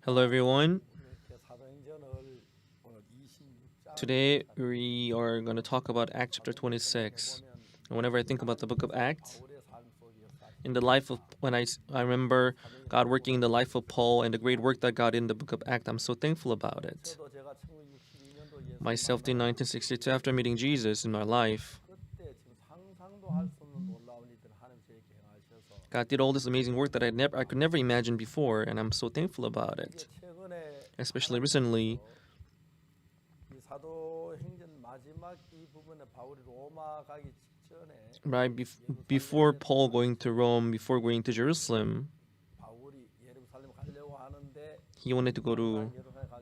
Hello everyone. Today we are going to talk about Acts chapter 26. And whenever I think about the book of Acts, in the life of I remember God working in the life of Paul and the great work that God did in the book of Acts, I'm so thankful about it. Myself in 1962, after meeting Jesus in my life, God did all this amazing work that I could never imagine before, and I'm so thankful about it. Especially recently, right before Paul going to Rome, before going to Jerusalem, he wanted to go to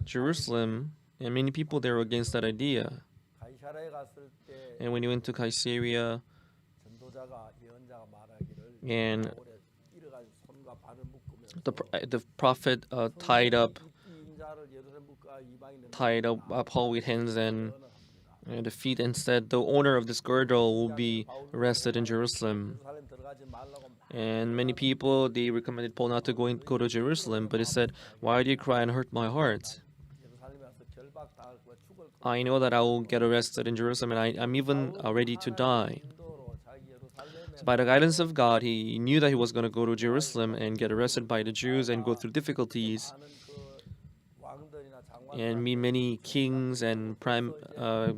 Jerusalem, and many people there were against that idea. And when he went to Caesarea, and the prophet tied up Paul with hands and the feet and said, the owner of this girdle will be arrested in Jerusalem. And many people, they recommended Paul not to go to Jerusalem, but he said, why do you cry and hurt my heart? I know that I will get arrested in Jerusalem, and I'm even ready to die. So by the guidance of God, he knew that he was going to go to Jerusalem and get arrested by the Jews and go through difficulties and meet many kings and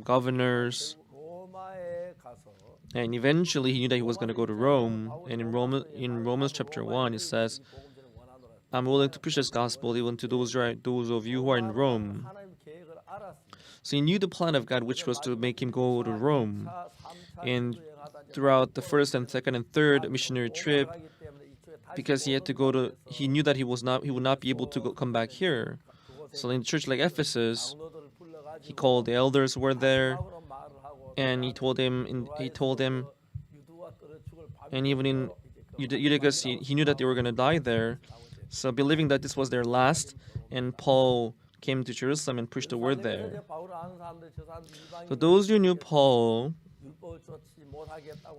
governors. And eventually he knew that he was going to go to Rome. And in Romans chapter 1, it says, I'm willing to preach this gospel even to those of you who are in Rome. So he knew the plan of God, which was to make him go to Rome. And throughout the first and second and third missionary trip, because he knew that he would not be able to come back here. So in a church like Ephesus, he called the elders who were there, and he told them, and even in Eutychus, he knew that they were going to die there. So believing that this was their last, and Paul came to Jerusalem and preached the word there. So those who knew Paul,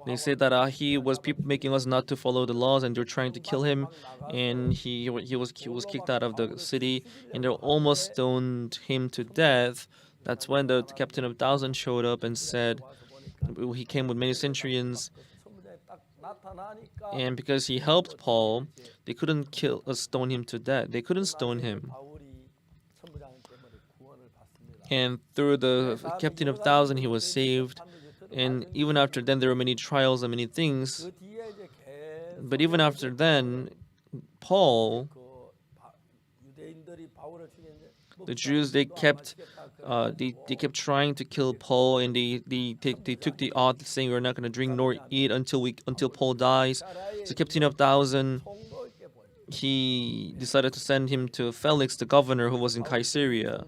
they said that he was making us not to follow the laws, and they're trying to kill him, and he was kicked out of the city, and they almost stoned him to death. That's when the captain of 1,000 showed up and said, he came with many centurions, and because he helped Paul, they couldn't stone him to death. They couldn't stone him. And through the captain of 1,000, he was saved. And even after then, there were many trials and many things. But even after then, Paul, the Jews, they kept trying to kill Paul, and they took the oath saying, we're not going to drink nor eat until Paul dies. So captain of 1,000, he decided to send him to Felix, the governor, who was in Caesarea.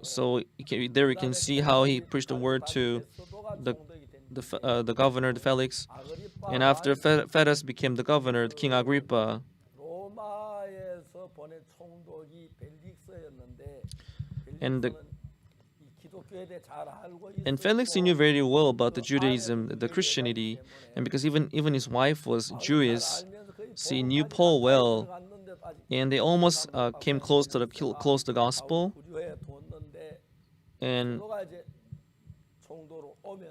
So there we can see how he preached the word to the governor, the Felix. And after Felix became the governor, the King Agrippa, and Felix, he knew very well about the Judaism, the Christianity, and because even his wife was Jewish, so he knew Paul well, and they almost came close to the gospel. And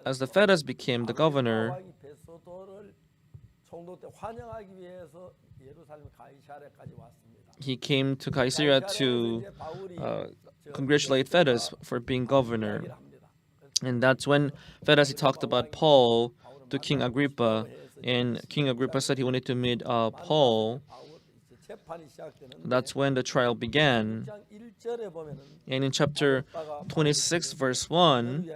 as the Felix became the governor, he came to Caesarea to congratulate Felix for being governor. And that's when Felix talked about Paul to King Agrippa, and King Agrippa said he wanted to meet Paul. That's when the trial began. And in chapter 26, verse 1,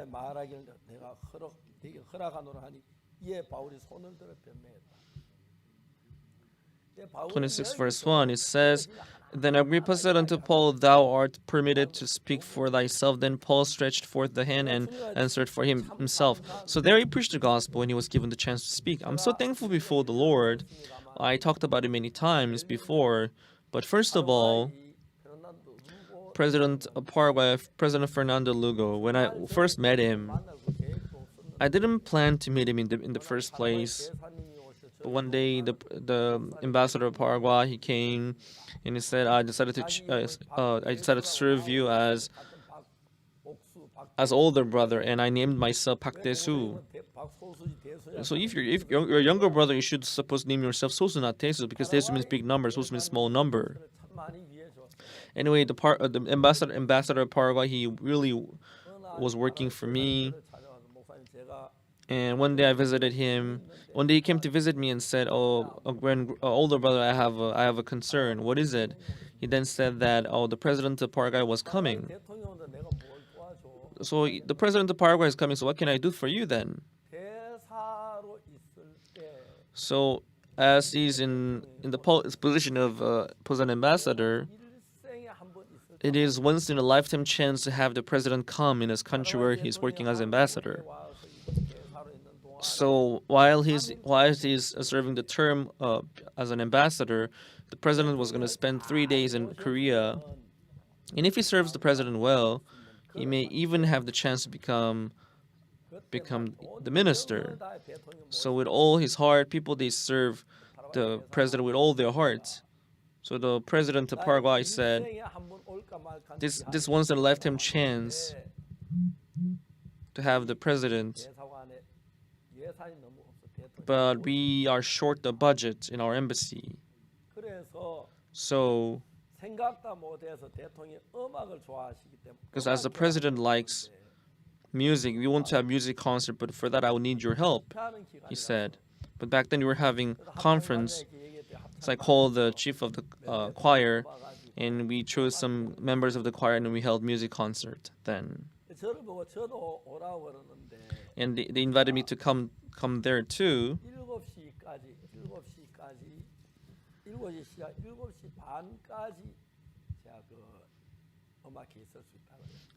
26 verse 1, it says, Then Agrippa said unto Paul, Thou art permitted to speak for thyself. Then Paul stretched forth the hand and answered for himself. So there he preached the gospel, and he was given the chance to speak. I'm so thankful before the Lord. I talked about it many times before, but first of all, President of Paraguay, President Fernando Lugo, when I first met him, I didn't plan to meet him in the first place. But one day, the ambassador of Paraguay, he came, and he said, I decided to serve you as older brother, and I named myself Pak Soo. So if you're a younger brother, you should suppose name yourself Sosu, not Tesu, because Tesu means big number, Sosu means small number. Anyway, the ambassador of Paraguay, he really was working for me. And one day I visited him. One day he came to visit me and said, "Oh, older brother, I have a concern. What is it?" He then said that, "Oh, the president of Paraguay was coming. So the president of Paraguay is coming. So what can I do for you then?" So as he's in the position of president ambassador, it is once in a lifetime chance to have the president come in his country where he's working as ambassador. So while he's serving the term as an ambassador, the president was going to spend 3 days in Korea, and if he serves the president well, he may even have the chance to become the minister. So with all his heart, people they serve the president with all their hearts. So the president of Paraguay said, this once in a lifetime chance to have the president, but we are short the budget in our embassy. So because as the president likes music, we want to have music concert, but for that I will need your help, he said. But back then we were having conference, so I called the chief of the choir, and we chose some members of the choir, and we held music concert then. And they invited me to come there too.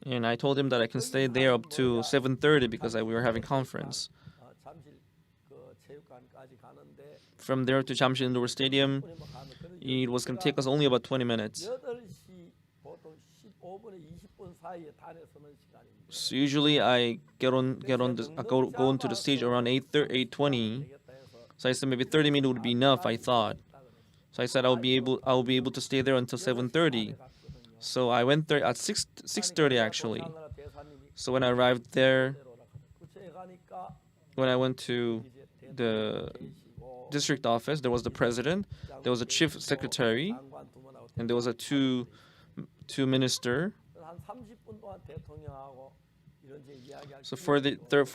And I told him that I can stay there up to 7:30 because we were having conference. From there to Jamsil Indoor Stadium, it was going to take us only about 20 minutes. So usually I go into the stage around 8:20. So I said maybe 30 minutes would be enough, I thought. So I said I'll be able to stay there until 7:30. So I went there at 6:30 actually. So when I arrived there, when I went to the district office, there was the president, there was a chief secretary, and there was a two minister. So for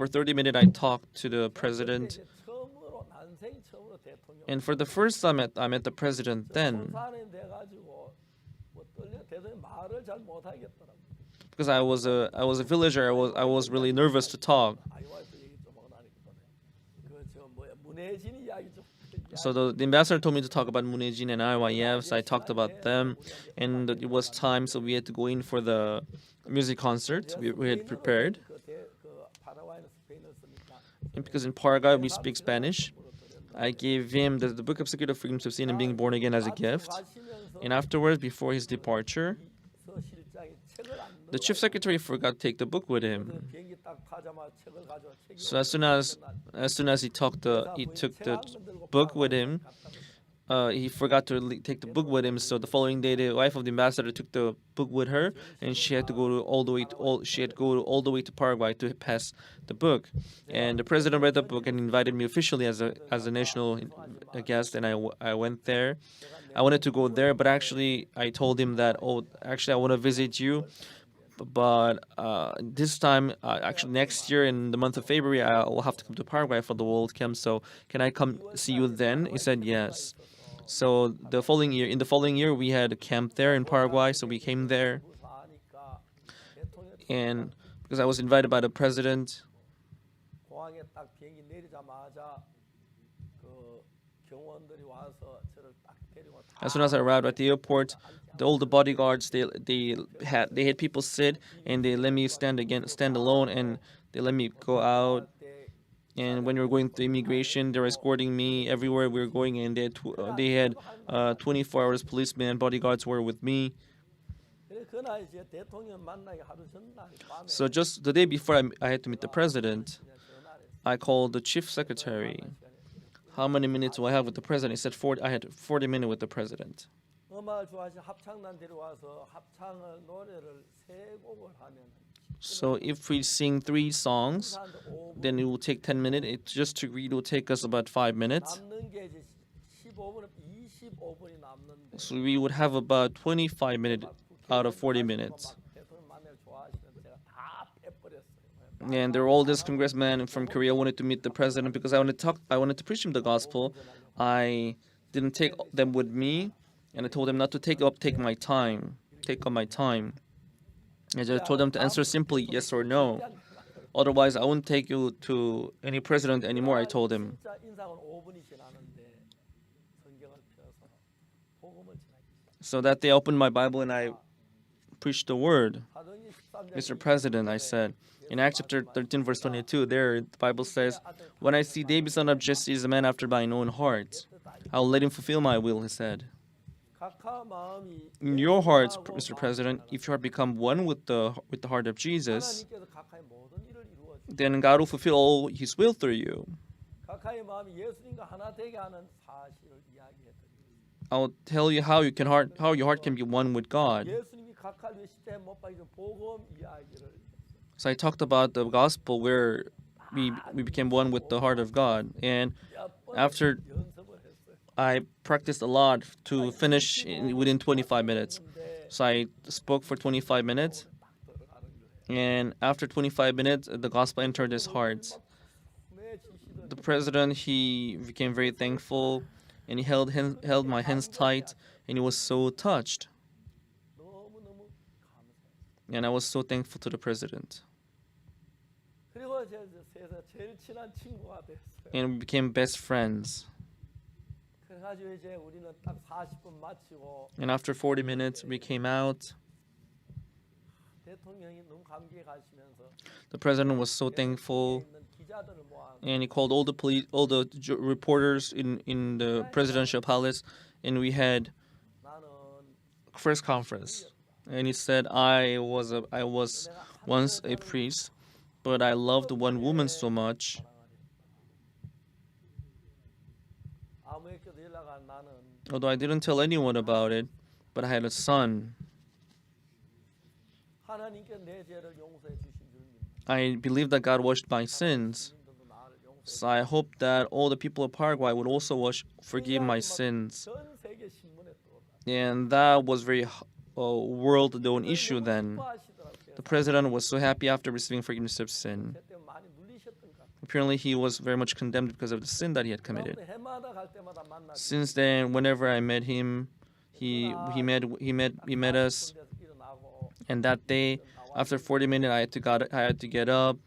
30 minutes I talked to the president, and for the first time I met the president then, because I was a villager. I was really nervous to talk. So the ambassador told me to talk about Munejin and IYF, so I talked about them, and it was time, so we had to go in for the music concert we had prepared. And because in Paraguay we speak Spanish, I gave him the Book of Secret Freedoms of Sin and Being Born Again as a gift. And afterwards, before his departure, the chief secretary forgot to take the book with him. So as soon as he took the book with him, he forgot to take the book with him. So the following day, the wife of the ambassador took the book with her, and she had to go all the way to Paraguay to pass the book. And the president read the book and invited me officially as a national guest, and I went there. I wanted to go there, but actually I told him that I want to visit you. But this time, actually next year in the month of February, I will have to come to Paraguay for the World Camp. So can I come see you then? He said yes. So in the following year, we had a camp there in Paraguay. So we came there, and because I was invited by the president, as soon as I arrived at the airport, all the bodyguards they had people sit, and they let me stand alone, and they let me go out. And when we were going to immigration, they were escorting me everywhere we were going, and they had 24 hours policemen, bodyguards were with me. So just the day before I had to meet the president, I called the chief secretary. how many minutes do I have with the president? He said 40. I had 40 minutes with the president. 음악을 좋아하시는 합창단 데려와서 합창을 노래를 세 곡을 하면 So if we sing 3 songs, 사람들 5분 then it will take 10 minutes. Just to read will take us about 5 minutes. 남는 게 이제 15분 25분이 남는데 So we would have about 25 minutes out of 40 minutes. 대통령 만나를 좋아하시는데 제가 다 빼버렸어요. And there were all these congressmen from Korea wanted to meet the president because I wanted to preach him the gospel. I didn't take them with me, and I told them not to take up my time. And I told them to answer simply yes or no. Otherwise, I wouldn't take you to any president anymore, I told him. 진짜 인상은 5분이 지나는데 성경을 펴서 복음을 전하기 So that day I opened my Bible and I preached the word. 사도행전 13장 Mr. President, I said, in Acts chapter 13, verse 22, there the Bible says, when I see David, son of Jesse, is a man after mine own heart, I will let him fulfill my will, he said. 각하 마음이 In your hearts, Mr. President, if you have become one with the heart of Jesus, 하나님께서 각하의 모든 일을 이루어 주시고 then God will fulfill all His will through you. 각하의 마음이 예수님과 하나 되게 하는 사실을 이야기해 드립니다. I will tell you how your heart can be one with God. 예수님이 각하를 위해 십자가에 못 박히신 복음 이야기를 So I talked about the gospel where we became one with the heart of God. And 몇 번 after 연습을 했어요. I practiced a lot to finish within 25 minutes. So I spoke for 25 minutes. 들어가는 거예요. And after 25 minutes, the gospel entered his heart. 매 지시던 The president, he became very thankful, and he held my hands tight, and he was so touched. 너무너무 감사해요. And I was so thankful to the president. 그리고 제 세상 제일 친한 친구가 됐어요. And we became best friends. 그래가지고 이제 우리는 딱 40분 마치고 And after 40 minutes, we came out. 대통령이 너무 감기에 가시면서 The president was so thankful, 있는 기자들을 모아 and he called all the reporters in the presidential palace, and we had 나는 press conference. And he said, I was once a priest, but I loved one woman so much. 아무에게도 연락 안 나는 Although I didn't tell anyone about it, but I had a son. 하나님께 내 죄를 용서해 주신 줄 믿는 I believe that God washed my sins. 분들도 나를 용서해 So I hope that all the people of Paraguay would also forgive my sins. 전 세계 신문에 떠올라. And that was very world-known issue then. The president was so happy after receiving forgiveness of sin. 그때 많이 눌리셨던 것 같아요. Apparently, he was very much condemned because of the sin that he had committed. 그런데 해마다 갈 때마다 만나고 Since then, whenever I met him, he met us. 데서 일어나고 And that day, after 40 minutes, I had to get up.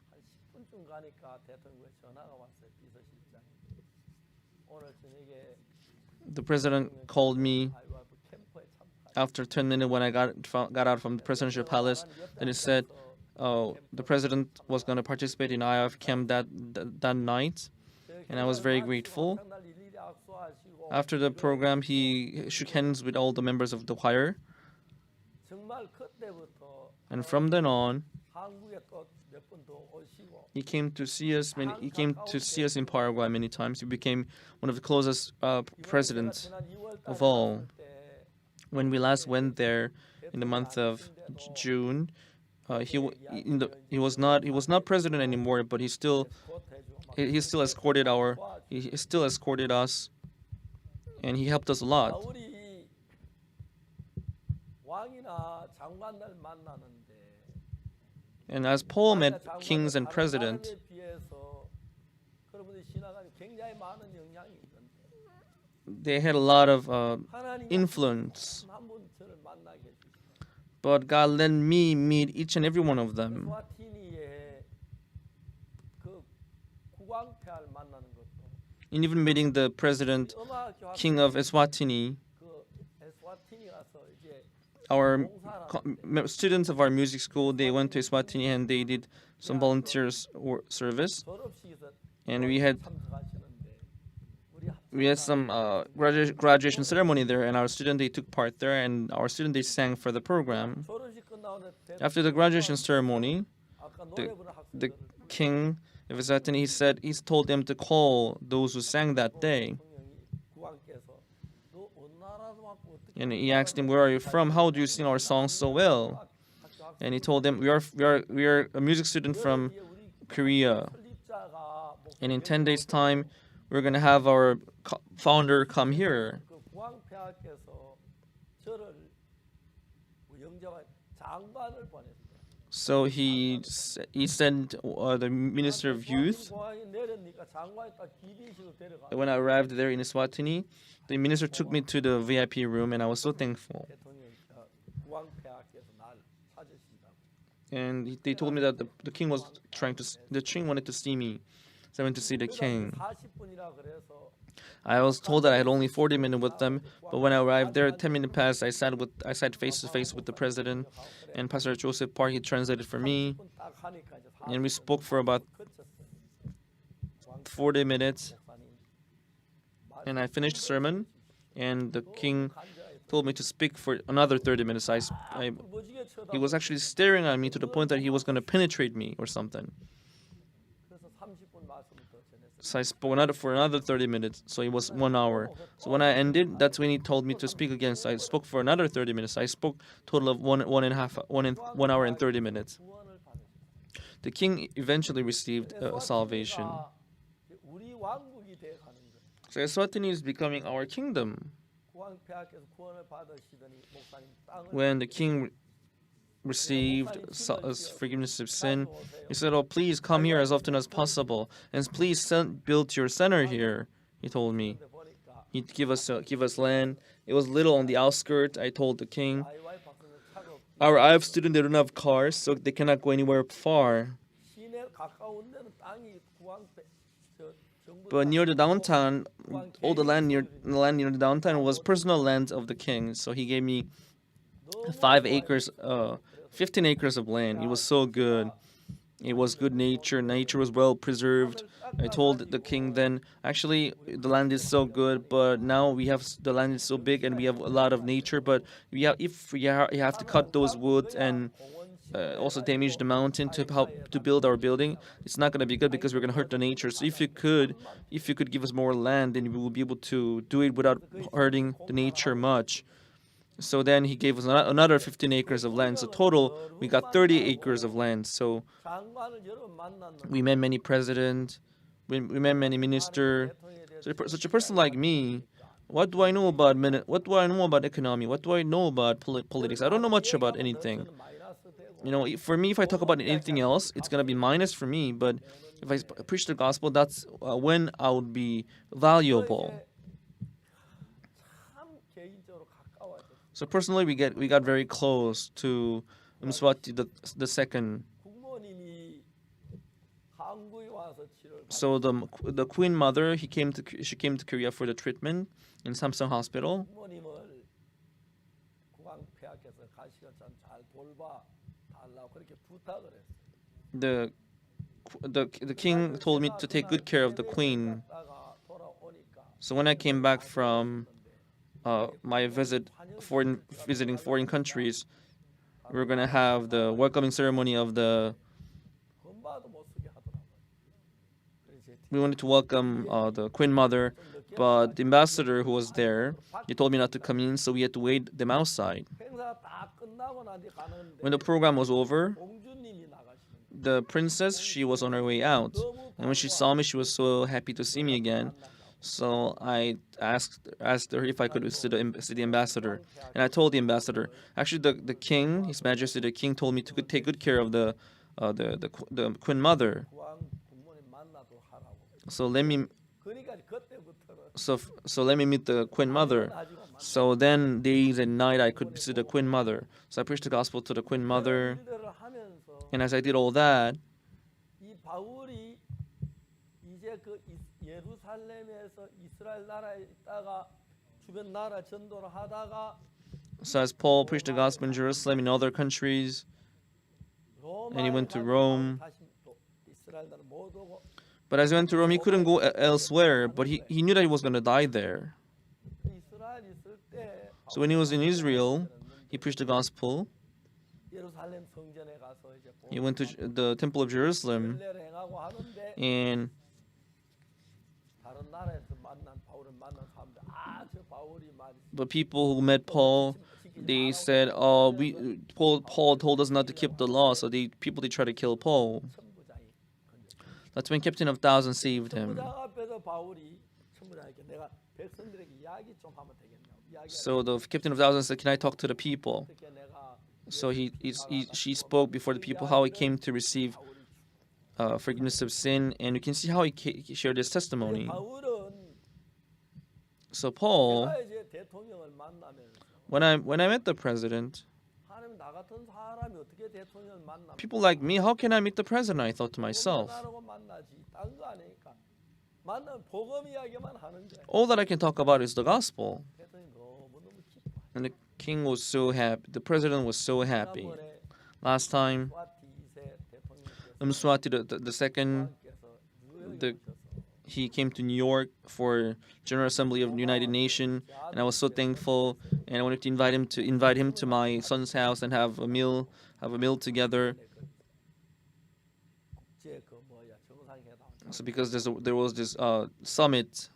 한 10분쯤 가니까 대통령에 전화가 왔어요. 비서실장이. 오늘 저녁에 The president called me IYF 캠프에 참가. after 10 minutes when I got out from the presidential palace. Then he said, "Oh, the president was going to participate in IF camp that night," and I was very grateful. After the program, he shook hands with all the members of the choir, 정말 그때부터 and from then on, 한국에 또 몇 번 더 오시고 he came to see us. He came to see us in Paraguay many times. He became one of the closest presidents 지난 2월 of all. When we last went there in the month of June, he was not president anymore, but he still escorted us, and he helped us a lot. 바울이 왕이나 장관들 만나는데 And as Paul met kings and presidents, 사람에 비해서 여러분들이 지나가는 굉장히 많은 영향이 있는데 they had a lot of 하나님이 influence. 한 분 저를 만나게 해주시고 But God let me meet each and every one of them. 스와티니의 그 국왕폐하를 만나는 것도 And even meeting the president, 음악 교학 king of Eswatini, 그 에스와티니 가서 이제 our students of our music school, they went to Eswatini and they did some volunteers service. 졸업식에서 And we had 참석하시는데 some graduation ceremony there, and our student they took part there, and our student they sang for the program. 졸업식 끝나고 After the graduation ceremony, 아까 the 노래 부르는 the 학생들 king Eswatini, he told them to call those who sang that day. And he asked him, "Where are you from? How do you sing our songs so well?" And he told them, "We are a music student from Korea. And in 10 days' time, we're gonna have our founder come here." So he sent the minister of youth. When I arrived there in Eswatini, the minister took me to the VIP room, and I was so thankful. And they told me that the king wanted to see me, so I went to see the king. I was told that I had only 40 minutes with them, but when I arrived there, 10 minutes passed. I sat face to face with the president, and Pastor Joseph Park, he translated for me, and we spoke for about 40 minutes. And I finished the sermon, and the king told me to speak for another 30 minutes. He was actually staring at me to the point that he was going to penetrate me or something. So I spoke for another 30 minutes. So it was 1 hour. So when I ended, that's when he told me to speak again. So I spoke for another 30 minutes. I spoke total of 1 hour and 30 minutes. The king eventually received salvation. So Eswatini is becoming our kingdom. When the king received forgiveness of sin, he said, "Oh, please come here as often as possible, and please build your center here." He told me. He'd give us land. It was little on the outskirts. I told the king, "Our IF students, they don't have cars, so they cannot go anywhere far. But near the downtown, all the land near the downtown was personal land of the king. So he gave me 5 acres, 15 acres of land. It was so good. It was good nature. Nature was well preserved. I told the king then, actually, the land is so good, but now the land is so big and we have a lot of nature. But you have to cut those woods and also damage the mountain to help to build our building. It's not gonna be good because we're gonna hurt the nature. So if you could give us more land, then we will be able to do it without hurting the nature much." So then he gave us another 15 acres of land. So total, we got 30 acres of land. So we met many presidents, we met many ministers. So such a person like me, what do I know about economy? What do I know about politics? I don't know much about anything. For me, if I talk about anything else, it's gonna be minus for me. But if I preach the gospel, that's when I would be valuable. So personally, we got very close to Mswati the second. So the Queen Mother, she came to Korea for the treatment in Samsung Hospital. The king told me to take good care of the queen. So when I came back from my visiting foreign countries, we were gonna have the welcoming ceremony of the. We wanted to welcome the Queen Mother, but the ambassador who was there, he told me not to come in, so we had to wait them outside. When the program was over, the princess, she was on her way out, and when she saw me, she was so happy to see me again. So I asked her if I could see the ambassador, and I told the ambassador. Actually, the king, His Majesty the King, told me to take good care of the Queen Mother. So let me meet the Queen Mother. So then days and night I could see the Queen Mother. So I preached the gospel to the Queen Mother, and as I did all that, so as Paul preached the gospel in Jerusalem in other countries, and he went to Rome. But as he went to Rome, he couldn't go elsewhere, but he knew that he was going to die there. So when he was in Israel, he preached the gospel. He went to the Temple of Jerusalem, And 다른 나라에서 만난 바울을 만난 사람들 저 바울이 말이지. but people who met Paul, they said, "Oh, Paul told us not to keep the law." So they try to kill Paul. 천부장이 건졌어요. That's when Captain of Thousands saved him. 천부장 앞에서 바울이 천부장에게 내가 백성들에게 이야기 좀 하면 되겠냐고. So the Captain of Thousands said, "Can I talk to the people?" 어떻게 내가 So she spoke before the people how he came to receive forgiveness of sin, and you can see how he shared his testimony. 바울은 So Paul, 내가 이제 대통령을 만나면서 when I met the president, 하나님 나 같은 사람이 어떻게 대통령을 만나? people like me, how can I meet the president? I thought to myself. 만나고 만나지 딴거 아니니까 만나면 복음 이야기만 하는 거야. All that I can talk about is the gospel. 대통령이 너무 기뻐. And the king was so happy. The president was so happy. 지난번에 Last time, 스와티 2세 대통령께서 Mswati the second, 왕께서 뉴욕에 the- 오셔서 he came to New York for General Assembly of the United Nations, and I was so thankful. And I wanted to invite him to my son's house and have a meal together. 국제 그 뭐야 정상회담 So because there was this summit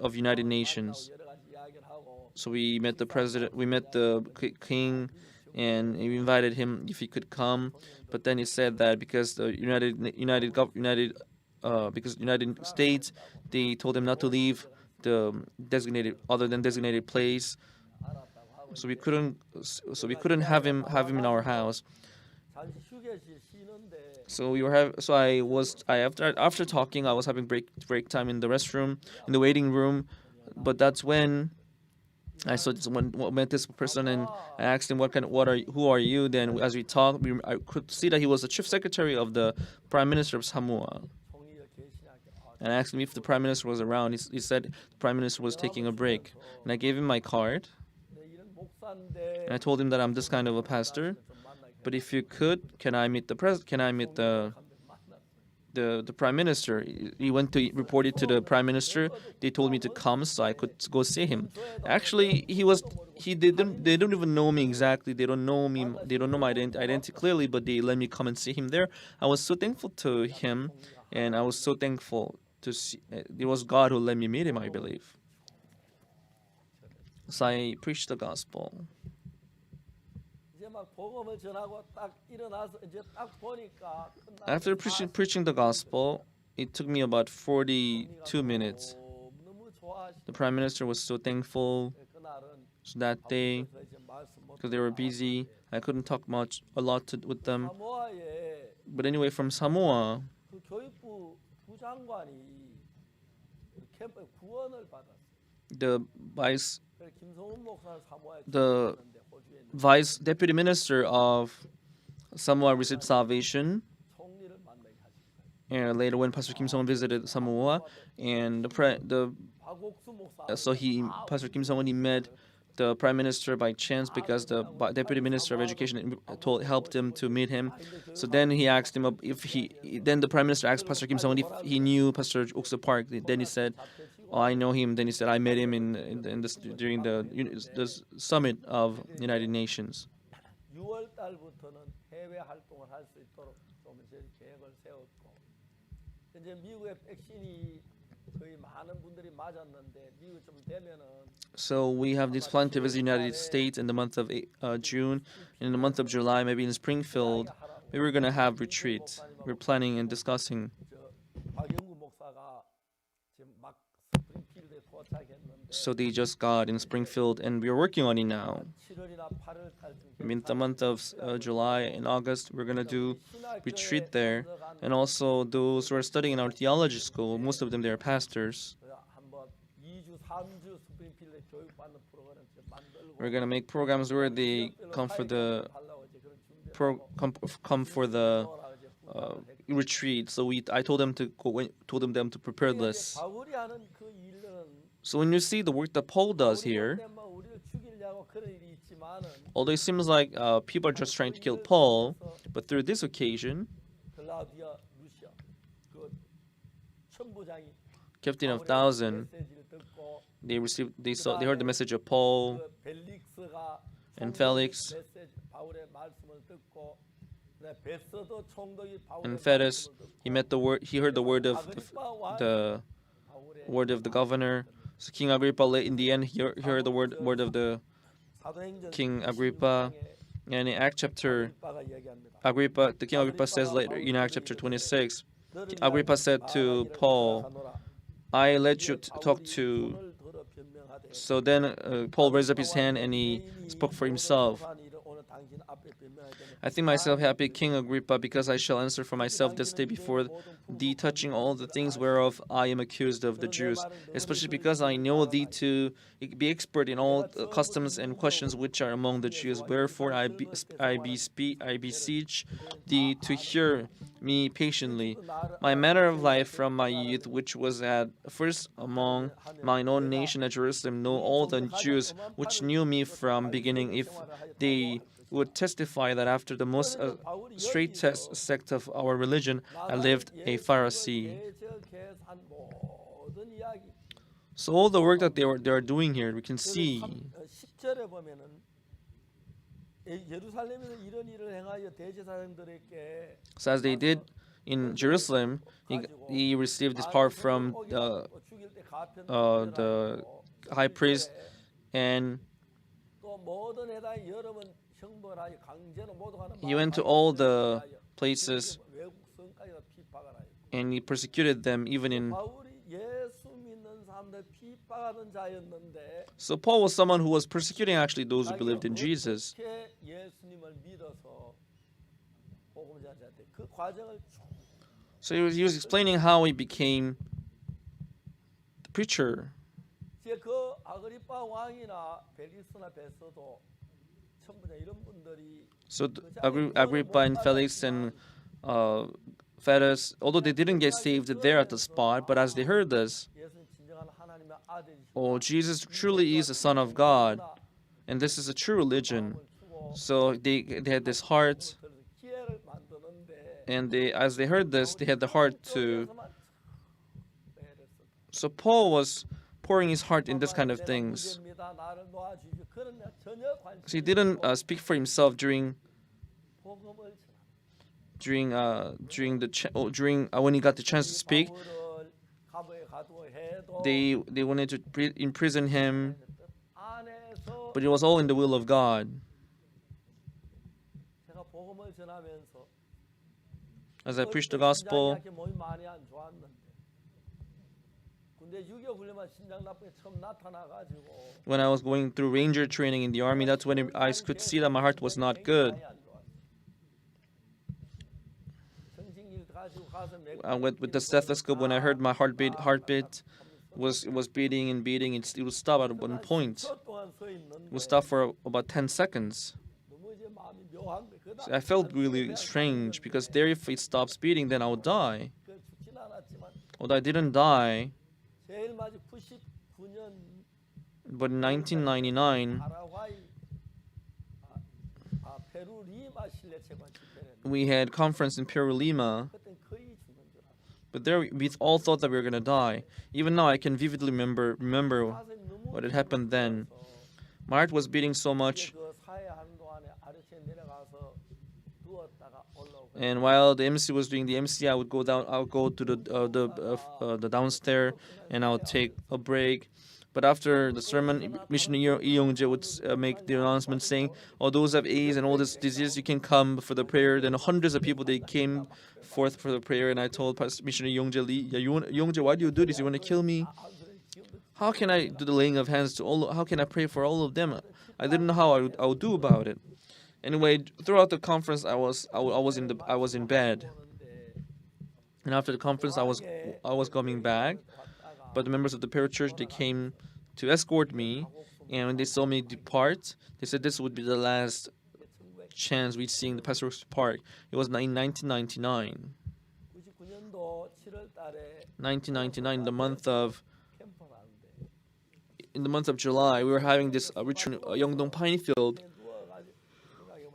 of United Nations. 여러 가지 이야기를 하고 So we met the president, we met the king, and we invited him if he could come. But then he said that because the United States, they told him not to leave the designated place. 알았다고 하고 So we couldn't have him in our house. 잠시 휴게실 쉬는데 After talking, I was having break time in the restroom, in the waiting room. But that's when I met this person, and I asked him who are you? Then as we talked, I could see that he was the chief secretary of the prime minister of Samoa. 총리를 계시냐게 And I asked him if the prime minister was around. He said the prime minister was taking a break. And I gave him my card, 내 이런 목사인데 and I told him that I'm this kind of a pastor. 좀 만나게 But if you could, can I meet the prime minister? He went to report it to the prime minister. They told me to come so I could go see him. Actually, they don't even know me exactly. They don't know me. They don't know my identity clearly, but they let me come and see him there. I was so thankful to him, and I was so thankful to see. It was God who let me meet him, I believe. So I preached the gospel. 이제 막 복음을 전하고 딱 일어나서 이제 딱 보니까 After preaching the gospel, it took me about 42 minutes. 너무 좋아하시. The prime minister was so thankful. 그날은 So that day, 그래서 이제 말씀 못 because they were busy, I couldn't talk a lot with them. 사모아에 But anyway, from Samoa, 그 교육부 부장관이 캠프 구원을 받았어요. the vice 그래서 김성훈 목사를 사모아에 The 있는데 호주에 있는 vice deputy minister of Samoa received salvation. 총리를 만나게 하신 거예요. And later, when Pastor Kim Song visited Samoa, and 박옥수 목사 Pastor Kim Song, he met the prime minister by chance because the deputy minister of education helped him to meet him. So then he asked him then the prime minister asked Pastor Kim Song if he knew Pastor Ock Soo Park. Then he said, "Oh, I know him." Then he said, "I met him during the summit of United Nations." 6월 달부터는 해외 활동을 할 수 있도록 좀 이제 계획을 세웠고 이제 미국의 백신이 거의 많은 분들이 맞았는데 미국 좀 되면은 So we have this plan to visit the United States in the month of June. In the month of July, maybe in Springfield, maybe we're going to have retreats. We're planning and discussing. 저 박영구 목사가 지금 막 스프링필드에 도착했는데 So they just got in Springfield, and we're working on it now. 7월이나 8월 달쯤 I mean, the month of July and August, we're going to do retreat there. And also those who are studying in our theology school, most of them, they're pastors. 한번 2주 3주 스프링필드에 교육받는 프로그램 좀 만들고 We're going to make programs where they come for the 하려고 이제 그런 준비를 come for the retreat. So I told them to prepare this. 바울이 하는 그 일은 So when you see the work that Paul does here, 때문에 우리를 죽이려고 그런 일이 있지만은 although it seems like people are just trying to kill Paul, but through this occasion, 글라우디아 루시아 그 천부장이 Captain of Thousand, 메시지를 듣고 they heard the message of Paul 그 벨릭스가 and Felix. 메시지 바울의 말씀을 듣고 In Fedus, he met the word. He heard the word of the word of the governor. So King Agrippa, in the end, he heard the word of the King Agrippa. And in Act chapter, the King Agrippa says later in Act chapter 26, Agrippa said to Paul, "I let you talk to." So then Paul raised up his hand and he spoke for himself. I think myself happy, King Agrippa, because I shall answer for myself this day before thee touching all the things whereof I am accused of the Jews, especially because I know thee to be expert in all customs and questions which are among the Jews. Wherefore I beseech thee to hear me patiently. My manner of life from my youth, which was at first among mine own nation at Jerusalem, know all the Jews which knew me from beginning, if they would testify that after the most straight sect of our religion, I lived a Pharisee. So all the work that they are doing here, we can see. 절에 보면은 예루살렘에서 이런 일을 행하여 대제사장들에게 So as they did in Jerusalem, he received this power from the high priest, and he went to all the places and he persecuted them even in. So Paul was someone who was persecuting actually those who believed in Jesus. So he was explaining how he became the preacher. So Agrippa and Felix and Fedus, although they didn't get saved there at the spot, but as they heard this, oh, Jesus truly is the Son of God, and this is a true religion. So they had this heart, and as they heard this, they had the heart to. So Paul was pouring his heart in this kind of things. So he didn't speak for himself during when he got the chance to speak. They wanted to imprison him, but it was all in the will of God. As I preached the gospel, when I was going through ranger training in the army, that's when I could see that my heart was not good. I went with the stethoscope. When I heard my heartbeat was beating and beating, it would stop at one point. It would stop for about 10 seconds. So I felt really strange because there, if it stops beating, then I would die. Although I didn't die, but in 1999, we had conference in Peru, Lima. But there, we all thought that we were gonna die. Even now, I can vividly remember what had happened then. My heart was beating so much. And while the MC was doing the MC, I would go down. I would go to the downstairs, and I would take a break. But after the sermon, Missionary Lee Young-jae would make the announcement saying, "Oh, those have AIDS and all this disease, you can come for the prayer." Then hundreds of people, they came forth for the prayer, and I told Missionary Young-jae, Lee, Young-jae, why do you do this? You want to kill me? How can I do the laying of hands to all? How can I pray for all of them? I didn't know how I would do about it. Anyway, throughout the conference, I was in bed, and after the conference, I was coming back, but the members of the parachurch, they came to escort me, and when they saw me depart, they said this would be the last chance we'd see in the pastoral park. It was in 1999. 1999, in the month of July, we were having this retreat in Yeongdong Pinefield.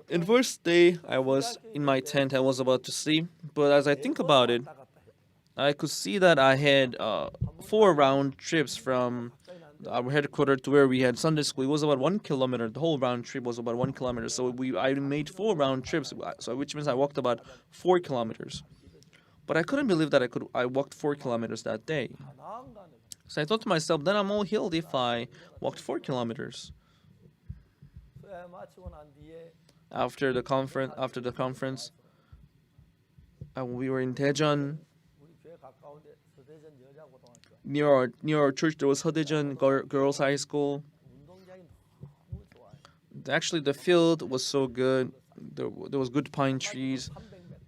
In the first day, I was in my tent. I was about to sleep, but as I think about it, I could see that I had 4 round trips from our headquarters to where we had Sunday school, it was about 1 kilometer. The whole round trip was about 1 kilometer. So I made 4 round trips, so which means I walked about 4 kilometers. But I couldn't believe that I walked 4 kilometers that day. 가나안 가는 So I thought to myself, then I'm all healed if I walked 4 kilometers. 수해 마치고 난 뒤에 After the conference, we were in Daejeon. 우리 교회 가까운데 서대전 여자고등학교 Near our church, there was Hodaejeon Girls High School. 운동장이 너무 좋아요. Actually, the field was so good. There was good pine trees. 300m인데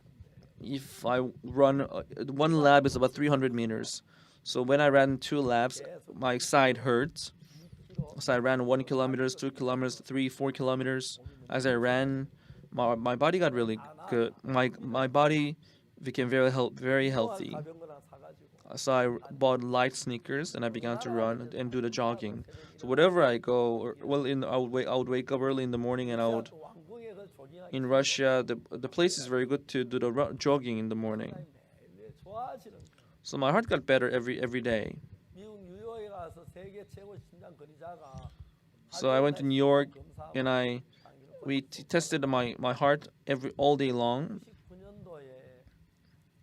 If I run, one lap is about 300 meters. So when I ran 2 laps, my side hurt. So I ran 1 kilometer, 2 kilometers, 3, 4 kilometers. As I ran, my body got really good. My body became very healthy. 가벼운 거나 사가지고 So I bought light sneakers and I began to run and do the jogging. So wherever I go, I would wake up early in the morning and I would. 또 왕궁에 그 조깅하기 In Russia, the place is very good to do the jogging in the morning. 매일 좋아지는 거예요. So my heart got better every day. 미국 뉴욕에 가서 세계 최고 심장 건의자가 So I went to New York and we tested my heart all day long. 99년도에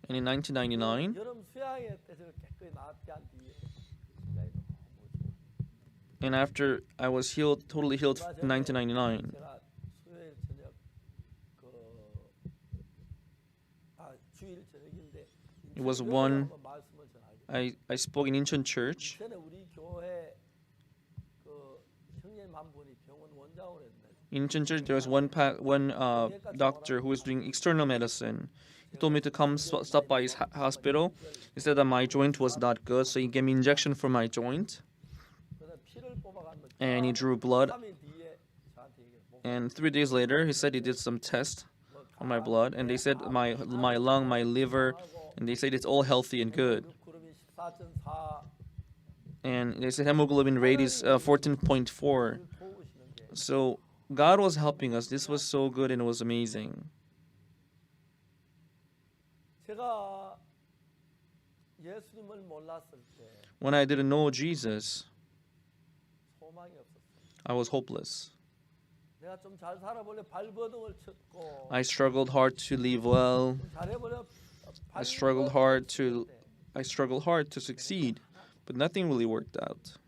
And in 1999, 여름 수양회 때서 깨끗이 나았게 한 뒤에 심장이 너무 좋아. and after I was totally healed in 1999. 제가 수요일 저녁 주일 저녁인데 It was 교회에 one. 한번 말씀을 전하게. I spoke in Incheon Church. 전에 우리 교회 그 형님 한 분이 병원 원장을 했는데 In Incheon Church, there was one doctor who was doing external medicine. He told me to come stop by his hospital. He said that my joint was not good, so he gave me injection for my joint, 그래서 피를 뽑아갔는데 and he drew blood. 3일 뒤에 저한테 얘기해. And 3 days later, he said he did some tests on my blood, and they said my lung, my liver, and they said it's all healthy and good. 그룹이 14.4 And they said hemoglobin rate is 14.4. 도우시는 게 So God was helping us. This was so good and it was amazing. 제가 예수님을 몰랐을 때 When I didn't know Jesus, 소망이 없었어요. I was hopeless. 내가 좀 잘 살아볼래 발버둥을 쳤고 I struggled hard to live well. 잘해볼래 I struggled hard to succeed, but nothing really worked out.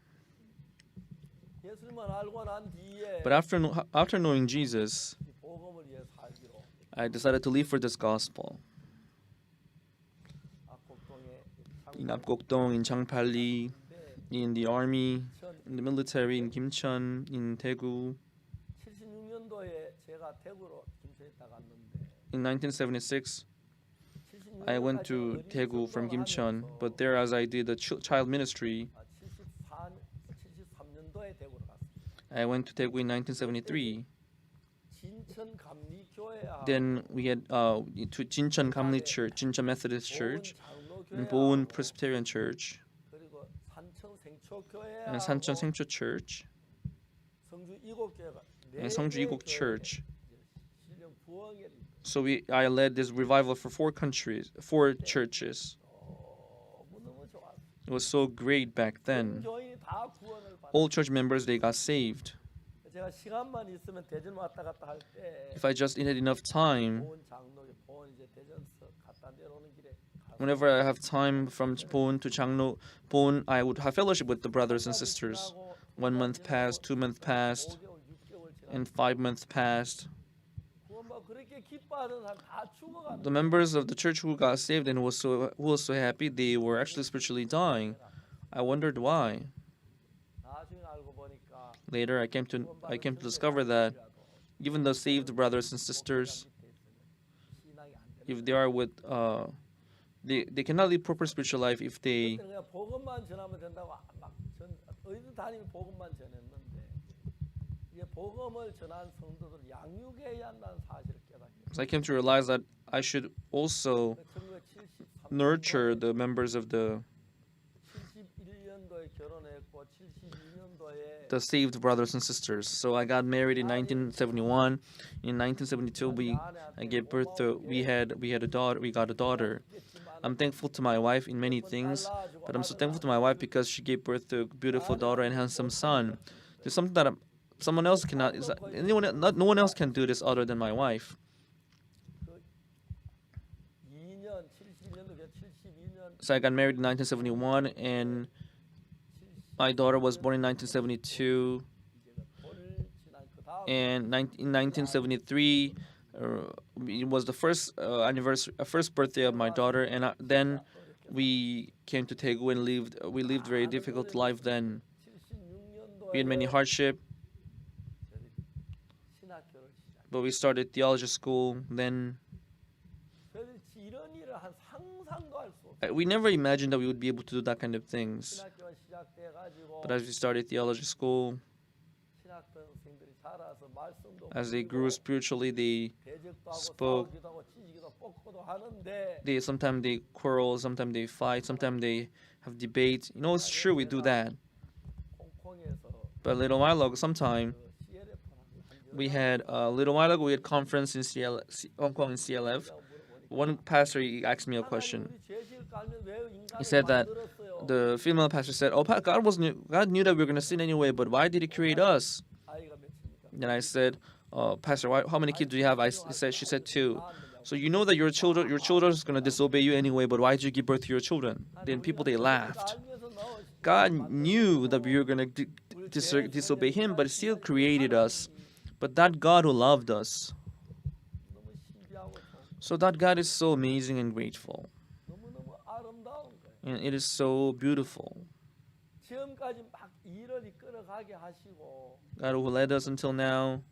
예수님을 알고 난 뒤에 But after knowing Jesus, 이 복음을 위해 살기로 I decided to live for this gospel. 악곡동에 In Apgokdong, in Changpali, in the army, in the military, in Kimcheon, in Daegu. 76년도에 제가 대구로 김천에 있다 갔는데 In 1976, I went to Daegu from Kimcheon, but there as I did the child ministry, 73년도에 대구로 갔습니다. I went to Daegu in 1973. 진천 감리교회와 Then we had to Jincheon Kamli Church, Jincheon Methodist Church, and Boon Presbyterian Church, 그리고 산청 생초교회 and Sancheon Sengcho Church, 성주 이곡교회가 and Songju Igok Church. 신령 부흥회를 So I led this revival for 4 churches. 너무너무 좋았어요. It was so great back then. 교인이 다 구원을 받았어요. All church members, they got saved. 제가 시간만 있으면 대전 왔다 갔다 할 때 If I just had enough time, 보은 장로에 보은 이제 대전서 갔다 내려오는 길에 whenever I have time from Boon to Changno, Boon, I would have fellowship with the brothers and sisters. 1 month passed, 2 months passed, 5개월, 6개월 지나 and 5 months passed. 구원받고 그렇게 기뻐하는 사람 다 죽어가는 The members of the church who got saved and who was so happy, they were actually spiritually dying. I wondered why. 나중에 알고 보니까 Later, I came to discover that even the saved brothers and sisters, 신앙이 안 되는 if they are with they cannot live proper spiritual life if they 그냥 복음만 전하면 된다고 어디든 다니면 복음만 전했는데 이제 복음을 전한 성도들 양육해야 한다는 사실을 깨닫게 됐어요. So I came to realize that I should also 1973년도에 nurture the members of the 71년도에 결혼했고 72년도에 the saved brothers and sisters. So I got married in 1971. In 1972, I gave birth to we got a daughter. I'm thankful to my wife in many things, but I'm so thankful to my wife because she gave birth to a beautiful daughter and handsome son. There's something that someone else cannot. Is anyone? Not no one else can do this other than my wife. 2년 72년도 72년 So I got married in 1971, and my daughter was born in 1972. 돌을 지난 그 다음 And in 1973, it was the first anniversary, first birthday of my daughter, and then we came to Daegu and lived. We lived very difficult life then. We had many 76년도에 hardship, 신학교를 시작. but we started theology school. Then 이런 일을 한 상상도 할 수 없어요. we never imagined that we would be able to do that kind of things. 신학교가 시작돼 가지고 But as we started theology school, 신학생들이 자라서 말씀도 as they grew spiritually, they 대적도 하고 spoke. 싸우기도 하고 찢기도 뽑고도 하는데 sometimes they quarrel, sometimes they fight, sometimes they have debates. You know, it's true we do that. 홍콩에서 But a little while ago, sometime we had conference in Hong Kong in CLF. One pastor he asked me a question. He said that the female pastor said, "Oh, God knew that we were going to sin anyway, but why did He create us?" Then I said, "Pastor, how many kids do you have?" She said 2. So you know that your children is going to disobey you anyway, but why did you give birth to your children? Then people they laughed. God knew that we were going to disobey Him, but still created us. But that God who loved us. So that God is so amazing and grateful. 너무너무 아름다운 거예요. And it is so beautiful. 지금까지 막 일을 이끌어가게 하시고 God who led us until now.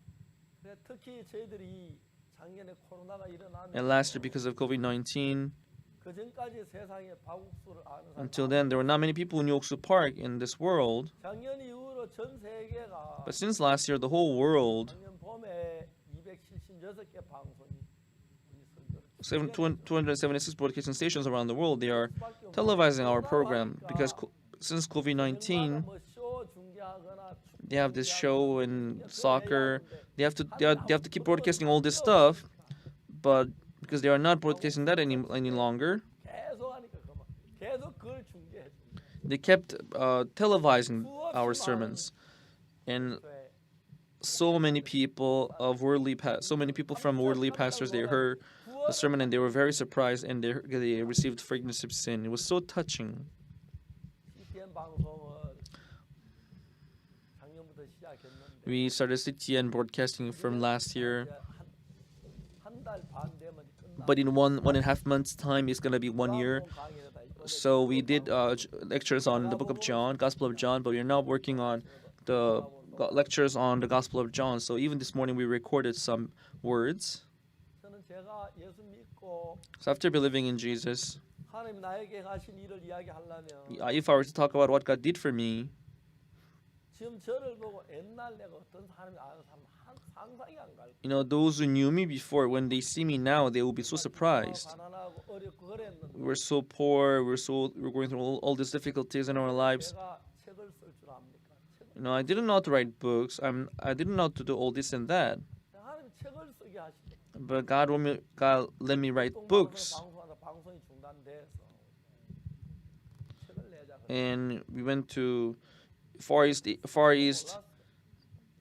그래, 특히 저희들이 작년에 코로나가 일어나면 And last year because of COVID-19. 그 전까지 세상에 박옥수를 아는 사람 Until then, there were not many people who knew Ock Soo Park in this world. 작년 이후로 전 세계가 But since last year, the whole world, 작년 봄에 276개 방송이 우리 설교를 276 broadcasting stations around the world, they are televising our program because since COVID-19, 뭐 쇼 중계하거나 they have this show and soccer. They have to keep broadcasting all this stuff, but because they are not broadcasting that any longer, 계속 하니까 그만 계속 그걸 중계해 줍니다. they kept televising our sermons, and so many people from worldly pastors, they heard the sermon and they were very surprised, and they received forgiveness of sin. It was so touching. CTN 방송을 작년부터 시작했는데 We started CTN broadcasting from last year, 한달 반 되면 끝나. but in one and a half months time, it's gonna be 1 year. So we did lectures on the book of John, Gospel of John, but we are now working on the lectures on the Gospel of John. So even this morning we recorded some words. 저는 제가 예수 믿고 So after believing in Jesus, 하나님 나에게 하신 일을 이야기하려면 if I were to talk about what God did for me, 지금 저를 보고 옛날 내가 어떤 사람이 아는 사람 상상이 안 갈. you know, those who knew me before, when they see me now, they will be so surprised. 가난하고 어렵고 그랬는데 We were so poor, we were going through all these difficulties in our lives. 제가 책을 쓸 줄 압니까? You know, I didn't know how to write books. I didn't know how to do all this and that. 하나님 책을 쓰게 하시고 But God let me write books. 방송하다 방송이 중단돼서 책을 내자. And we went to Far East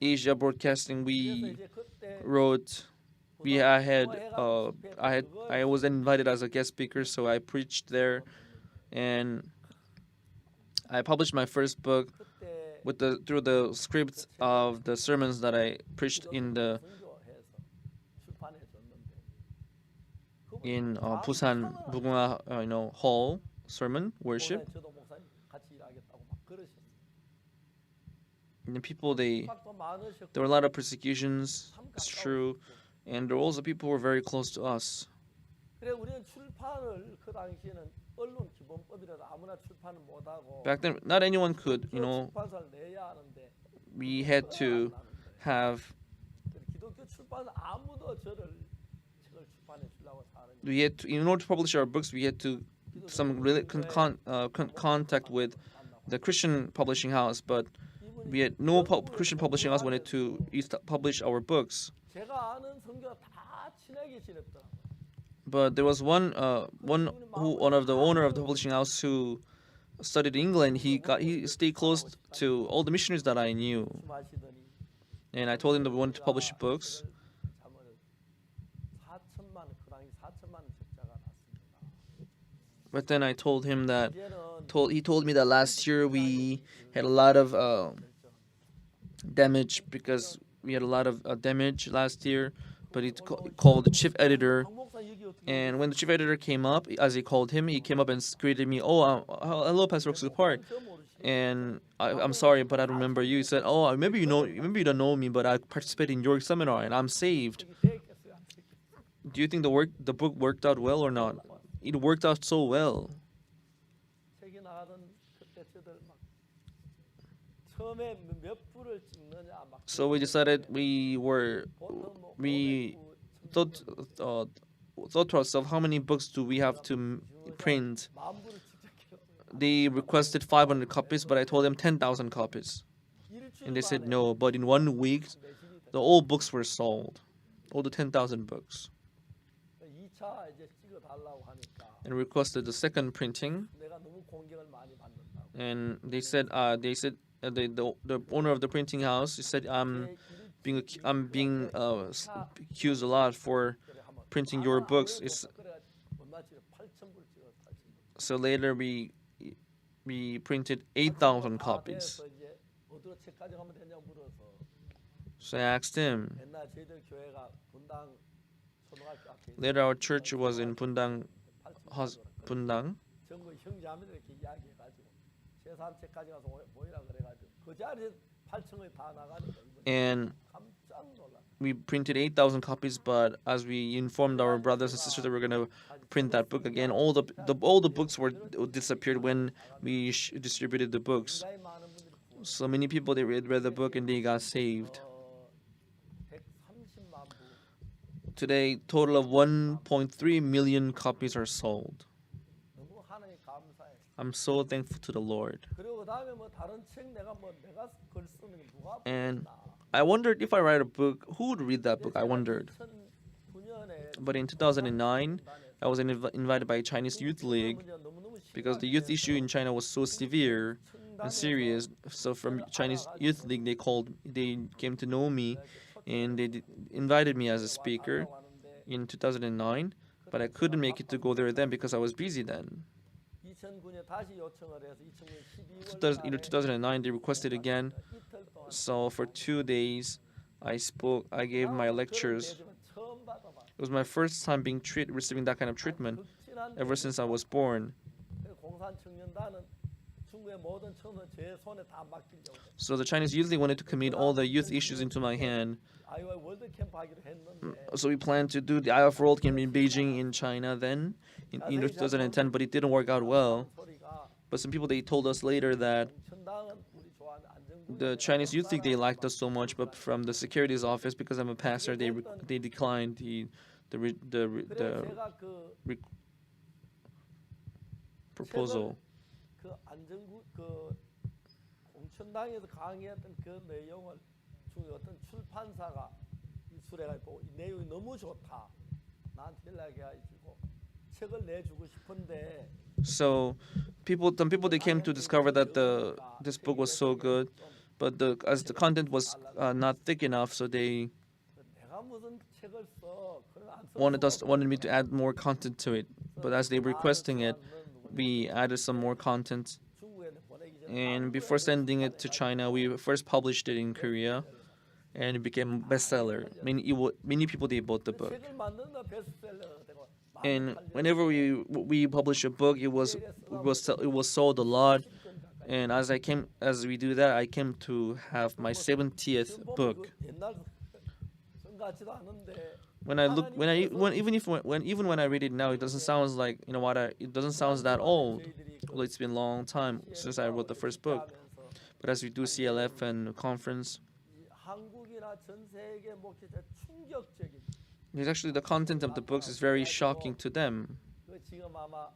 Asia Broadcasting. We 이제 그때 wrote. I was invited as a guest speaker, so I preached there, and I published my first book 그때 through the scripts of the sermons that I preached in 선교해서 출판해 줬는데 in Busan Mugunga hall sermon worship. 저도 목사님 같이 일하겠다고 막 그러셨어요. And the people there 도 많으셨고 were a lot of persecutions. It's true, and there were also people who were very close to us. 그래 우리는 출판을 그 당시에는 언론 기본법이라도 아무나 출판을 못 하고 Back then, not anyone could. 출판사를 내야 하는데 We had to have. 기독교 출판사 아무도 저를 책을 출판해 주려고 하는. We had to, in order to publish our books, we had to some really contact with the Christian publishing house, but we had no Christian publishing house wanted to publish our books. 제가 아는 선교가 다 친하게 지냈더라고요. But there was one of the owner of the publishing house who studied in England. He stayed close to all the missionaries that I knew, 말씀하시더니 and I told him that we wanted to publish books. 참으로 4천만 원, 그 당시 4천만 원 적자가 났습니다. But then I told him that 이제는 he told me that last year we had a lot of damage because we had a lot of damage last year. But he called the chief editor, 박 목사 여기 어떻게 and when the chief editor came up, as he called him, he came up and greeted me. Oh, hello, Pastor Ock Soo Park. 처음 모르시? And I'm sorry, but I don't remember you. He said, oh, maybe you don't know me, but I participated in your seminar and I'm saved. 되겠어요, 안 되겠어요? Do you think the book worked out well or not? It worked out so well. 책이 나가던 그때 저들 막 처음에 몇 부를 찍느냐 막 So we decided 보통 뭐 we 500부, thought thought to ourselves, how many books do we have to print? 만 부를 찍자기로 They requested 500 copies, but I told them 10,000 copies, and they said no. But in 1 week, the all books were sold, all the 10,000 books, 2차 이제 찍어 달라고 하니까 and requested the second printing. 내가 너무 공격을 많이 받는다고. And they said the owner of the printing house, he said I'm being accused a lot for printing your books. So later we printed 8,000 copies. 어디로 책 가져가면 되냐고 물어서 So I asked him. 옛날 저희들 교회가 분당 초등학교 앞에 Later our church was in Bundang. 전부 형제자매들 이렇게 이야기해가지고 제3 책 가져가서 보이라 그래가지고 그 자리에 8층을 다 나가니까 이번에 And 깜짝 놀랐. we printed 8,000 copies, but as we informed our brothers and sisters that we're gonna print that book again, all the books were disappeared when we distributed the books. 굉장히 많은 분들이 So many people they read the book and they got saved. 130만 부. Today, total of 1.3 million copies are sold. 너무 하나님 감사해. I'm so thankful to the Lord. 그리고 그다음에 뭐 다른 책 내가 글 쓰는 게 누가 And 보겠나. I wondered if I write a book, who would read that book? I wondered. 2009년에 But in 2009, I was invited by Chinese Youth League because the youth issue in China was so severe and serious. So from Chinese Youth League, they came to know me, and they invited me as a speaker in 2009. But I couldn't make it to go there then because I was busy then. 2009년 다시 요청을 해서 2000년 12월 In 2009, they requested again. 이틀 동안 So for 2 days, I gave my lectures. 처음 받아봐. It was my first time receiving that kind of treatment ever since I was born. 공산 청년단은 중국의 모든 청년 제 손에 다 맡기려고. So the Chinese Youth League wanted to commit all the youth issues into my hand. 아이와 월드 캠프 하기로 했는데 So we planned to do the IF World Camp in Beijing in China then in 2010, but it didn't work out well. 소리가 But some people they told us later that 청당은 우리 좋아하는 안정군 the Chinese Youth League they liked us so much, but from the securities office because I'm a pastor they declined 그래서 the 제가 그 proposal. 그 안정군 그 공천당에서 강의했던 그 내용을 중에 어떤 출판사가 수레가지고 이 내용이 너무 좋다. 나한테 연락해가지고 책을 내주고 싶은데 So some people they came to discover that this book was so good, but as the content was not thick enough, so they 내가 무슨 책을 써 그런 안 wanted me to add more content to it. But as they were requesting it, we added some more content. 중국에 보내기 전에 And before sending it to China, we first published it in Korea, and it became bestseller. Many people they bought the book. 책을 만든다 베스트셀러 되고 And whenever we publish a book, it was sold a lot. And as we do that, I came to have my 70th book. 옛날 성 같지도 않은데 Even when I read it now, it doesn't sound like it doesn't sound that old. Well, it's been a long time since I wrote the first book. But as we do CLF and conference, 한국이나 전 세계 목회자 충격적인 it's actually the content of the books is very shocking to them. 그 지금 아마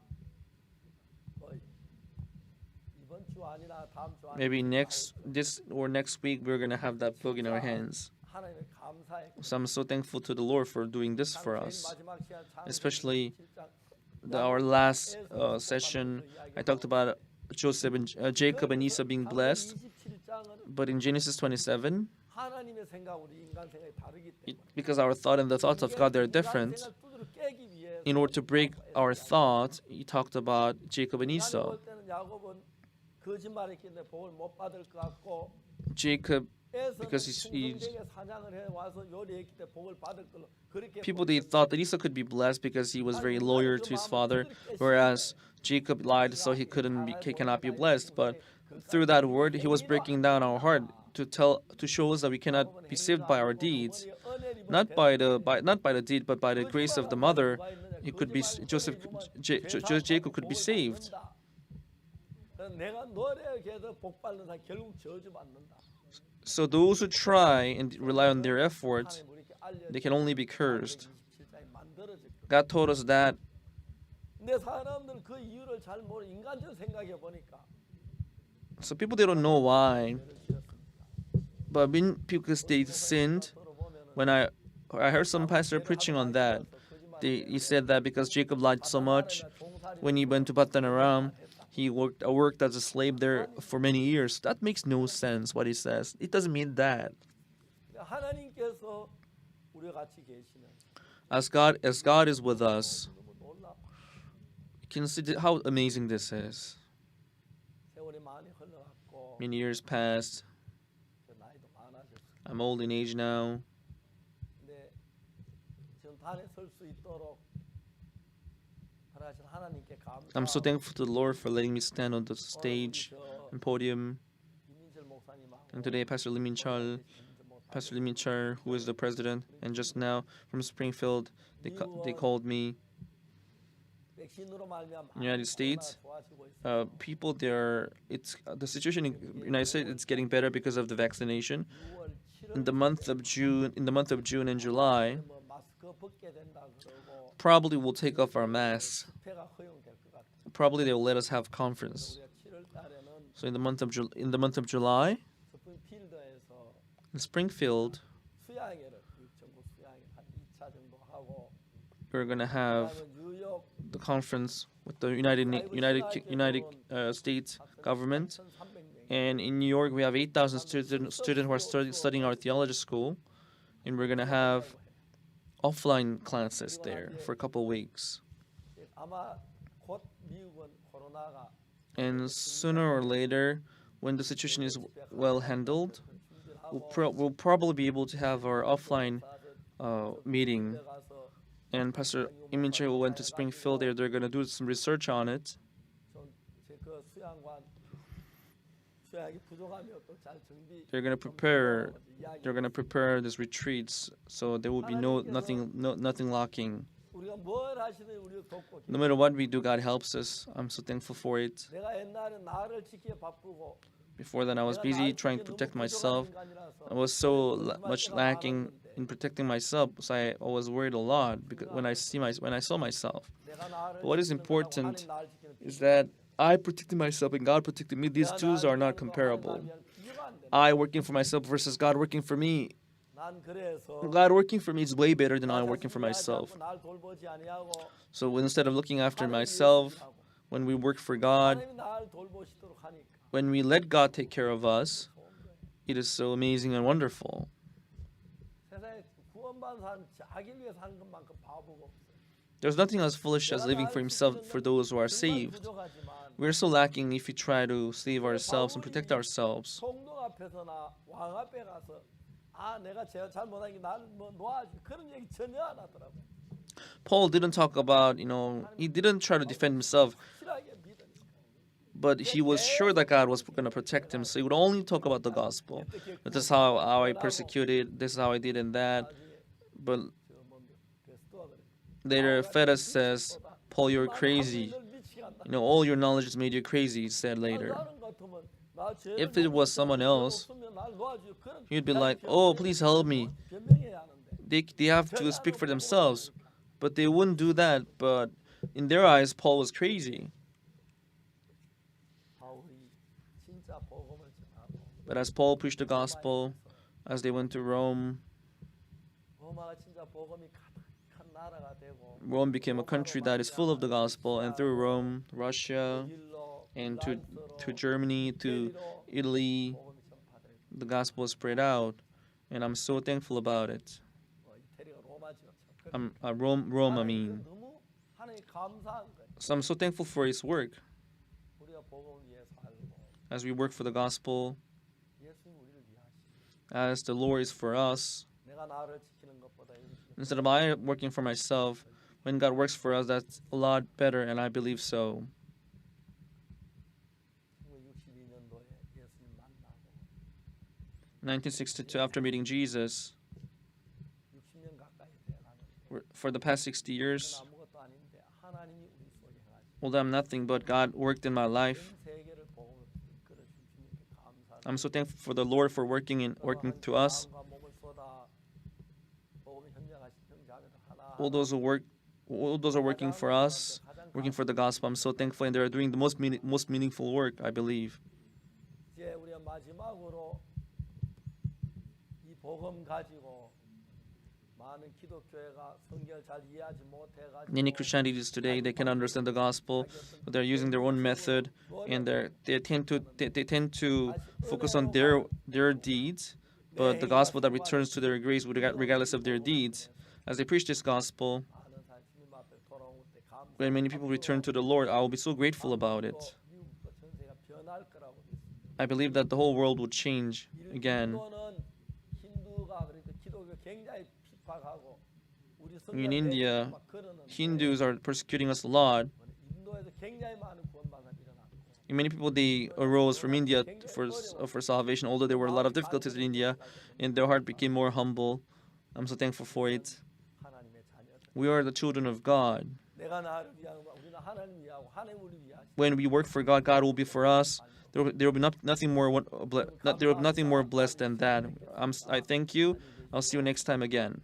뭐 이번 주 아니나 다음 주 Maybe next week we're gonna have that book in our hands. 하나님의 감사의 So I'm so thankful to the Lord for doing this for 제일 us. 마지막 시간 창세기 Especially 27장 our last session, I talked about Jacob and Esau being blessed. 27장은 But in Genesis 27, 하나님의 생각 우리 인간 생각이 다르기 때문에 because our thought and the thoughts of God, they're different, 생각 두드려 깨기 위해서 in order to break our thought, he talked about Jacob and 인간이 Esau. 볼 때는 야곱은 거짓말했기 때문에 복을 못 받을 것 같고 Jacob, 에서는 because he's 충성되게 사냥을 해 와서 요리했기 때문에 복을 받을 걸로 그렇게 people, they thought that Esau could be blessed because he was very loyal to his father, whereas Jacob lied so he cannot be blessed. But through that word, he was breaking down our heart to show us that we cannot be saved by our deeds, not by the deed, but by the grace of the mother. It could be Jacob could be saved. 내가 노력해서 복 받는 사람 결국 저주받는다. So those who try and rely on their efforts, 하나님 우리에게 알려 they can only be cursed. 27장에 만들어질 거야. God told us that. 근데 사람들 그 이유를 잘 모르 인간적으로 생각해 보니까 So people, they don't know why, 죄를 지었습니다. but because they sinned. 들어보면은 When I heard some pastor preaching on that, he said that because Jacob lied so much, when he went to Patan Aram, he worked as a slave there for many years. That makes no sense. What he says, it doesn't mean that. 하나님께서 우리와 같이 계시면 As God is with us, 너무 놀라. you can see how amazing this is. 세월이 많이 흘러갔고 Many years passed. 나이도 많아졌어. I'm old in age now. 근데 지금 단에 설 수 있도록 하나님 하나님께 I'm so 감사. thankful to the Lord for letting me stand on the stage and podium. 이민철 목사님하고 And today, Pastor Lee Min Chul, who is the president, and just now from Springfield, they called me. 백신으로 말미암아 United States, 좋아지고 있어. people there, it's the situation in United States. It's getting better because of the vaccination. 6월 7월 In the month of June and July, 뭐 마스크 벗게 된다 그러고 probably we'll take off our masks. 집회가 허용될 것 같아. Probably they will let us have conference. 우리가 7월 달에는 So in the month of July, 스프링필드에서 in Springfield, 수양회를 전국 수양회 한 2차 정도 하고 we're gonna have 그다음에 뉴욕 the conference with the United States government. 1,300명 And in New York, we have 8,000 students who are studying our theology school, and we're gonna have offline classes there for a couple weeks. 아마 곧 미국은 코로나가 And sooner or later, when the situation is well handled, we'll probably be able to have our offline meeting. 가서 And Pastor Imin Choi went to Springfield there. They're gonna do some research on it. 좀그 수양관 수양이 부족하면 또 잘 정비 They're gonna prepare these retreats so there will be nothing lacking. 우리가 뭘 하시든 우리를 돕고 No matter what we do, God helps us. I'm so thankful for it. 내가 옛날에 나를 지키기에 바쁘고 Before then, I was busy trying to protect myself. I was so much lacking in protecting myself, so I was worried a lot because when I saw myself. 내가 나를 But what is 지키는 important 하나님 나를 지키는 is that I protected myself and God protected me. These two are not comparable. 비교가 안 돼. I working for myself versus God working for me. 난 그래서 God working for me is way better than I working for myself. 날 돌보지 아니하고 So instead of looking after myself, when we work for God, 하나님이 날 돌보시도록 하니까 when we let God take care of us, it is so amazing and wonderful. 세상에 구원받은 사람 자기를 위해 사는 것만큼 바보가 없어요. There's nothing as foolish as living for himself for those who are saved. 부족하지만 We're so lacking if we try to save ourselves and protect ourselves. 총독 앞에서나 왕 앞에 가서 아 내가 제가 잘못한 게 나를 뭐 놓아주 그런 얘기 전혀 안 하더라고요. Paul didn't talk about, he didn't try to defend himself, 확실하게 믿으니까. but he was sure that God was going to protect him. So he would only talk about the gospel. This is how I persecuted, this is how I did and that. But 저뭐 베스토가 그래. later, Fedus says, Paul, you're crazy. All your knowledge has made you crazy, he said later. If it was someone else, he'd be like, oh, please help me. They have to speak for themselves. But they wouldn't do that. But in their eyes, Paul was crazy. But as Paul preached the gospel, as they went to Rome. 로마가 진짜 복음이 가득한 나라가 되고 Rome became a country that is full of the gospel, and through Rome, Russia, 독일로 and 프랑스로 to Germany, to 이태리로 Italy, 복음이 전파되고 the gospel spread out, and I'm so thankful about it. 이태리가 로마지가 참 Rome, I mean. 너무 하나님 감사한 거예요. So I'm so thankful for His work. 우리가 복음을 위해 살고 As we work for the gospel, 예수님 우리를 위하시고 as the Lord is for us, 내가 나를 지키는 것보다 instead of I working for myself, when God works for us, that's a lot better, and I believe so. 1962년도에 예수님 만나고 1962, after meeting Jesus, 60년 가까이 돼가는데 for the past 60 years, 아무것도 아닌데 하나님이 우리 속에 행하시고 although I'm nothing, but God worked in my life. 전 세계를 복음으로 이끌어 주신 주님께 감사합니다. I'm so thankful for the Lord for working to us. 마음과 몸을 쏟아 복음 현장하신 형제자매들 하나 All those are working for us, working for the gospel. I'm so thankful, and they are doing the most meaningful work, I believe. 이제 우리가 마지막으로 이 복음 가지고 많은 기독교회가 성경을 잘 이해하지 못해가지고 Many Christianities today, they can understand the gospel, but they're using their own method, and they tend to focus on their deeds, but the gospel that returns to their grace regardless of their deeds. As they preach this gospel, 많은 사람 주님 앞에 돌아올 때 감사. when many people return to the Lord, I will be so grateful about it. 미국도 전세가 변할 거라고 믿습니다. I believe that the whole world will change again. 인도는 힌두가 그러니까 기독교 굉장히 핍박하고 우리 In India, 막 그러는데 Hindus are persecuting us a lot. 인도에서 굉장히 많은 구원받아 일어났고 And many people, they arose from India for salvation, although there were a lot of difficulties in India, and their heart became more humble. I'm so thankful for it. 하나님의 자녀들. We are the children of God. 내가 나를 위하고 우리는 하나님 위하고 하나님 우리 위하시. When we work for God, God will be for us. There will be nothing more blessed than that. I thank you. I'll see you next time again.